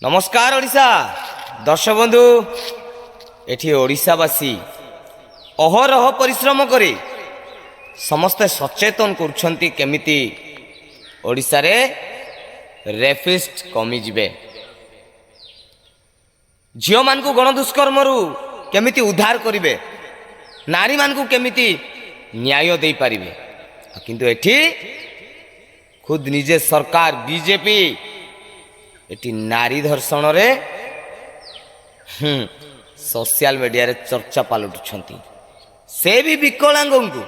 নমস্কার ওড়িশা দর্শক বন্ধু এটি ওড়িশাবাসী অহরহ পরিশ্রম করে সমস্তে সচেতন করছেন কেমিতি ওড়িশারে রেপিস্ট কমিଯିবে ঝিও মানকু গণদুষ্কর্মরু কেমিতি উদ্ধার করিবে নারী মানকু কেমিতি ন্যায় দেই পারিবে কিন্তু এটি খুদ নিজে সরকার বিজেপি এটি নারী ধর্ষণরে সোশিয়াল মিডিয়াରେ ଚର୍ଚ୍ଚା ପାଲଟୁଛନ୍ତି ସେ ବି ବିକଳାଙ୍ଗଙ୍କୁ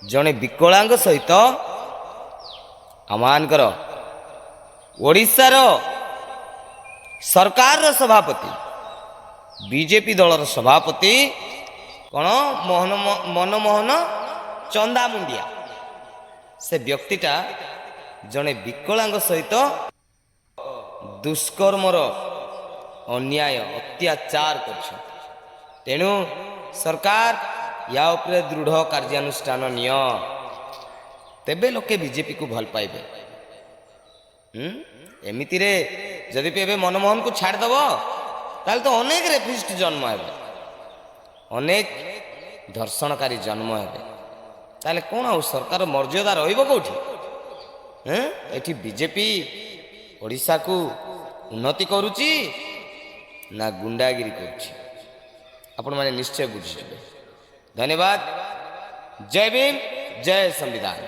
ଜଣେ ବିକଳାଙ୍ଗ ସହିତ ଆମମାନଙ୍କର ଓଡ଼ିଶାର ସରକାରର ସଭାପତି ବିଜେପି ଦଳର ସଭାପତି କ'ଣ ମନମୋହନ ଚନ୍ଦାମୁଣ୍ଡିଆ ସେ ବ୍ୟକ୍ତିଟା ଜଣେ ବିକଳାଙ୍ଗ ସହିତ ଦୁଷ୍କର୍ମର ଅନ୍ୟାୟ ଅତ୍ୟାଚାର କରିଛନ୍ତି ତେଣୁ ସରକାର ୟା ଉପରେ ଦୃଢ଼ କାର୍ଯ୍ୟାନୁଷ୍ଠାନ ନିଅ ତେବେ ଲୋକେ ବିଜେପିକୁ ଭଲ ପାଇବେ। ଏମିତିରେ ଯଦି ବି ଏବେ ମନମୋହନକୁ ଛାଡ଼ିଦେବ ତାହେଲେ ତ ଅନେକ ରେପିଷ୍ଟ ଜନ୍ମ ହେବେ ଅନେକ ଧର୍ଷଣକାରୀ ଜନ୍ମ ହେବେ ତାହେଲେ କ'ଣ ଆଉ ସରକାର ମର୍ଯ୍ୟାଦା ରହିବ କେଉଁଠି? ଏଠି ବିଜେପି ଓଡ଼ିଶାକୁ ଉନ୍ନତି କରୁଛି ନା ଗୁଣ୍ଡାଗିରି କରୁଛି ଆପଣମାନେ ନିଶ୍ଚୟ ବୁଝିଯିବେ। ଧନ୍ୟବାଦ। ଜୟ ଭୀମ, ଜୟ ସମ୍ବିଧାନ।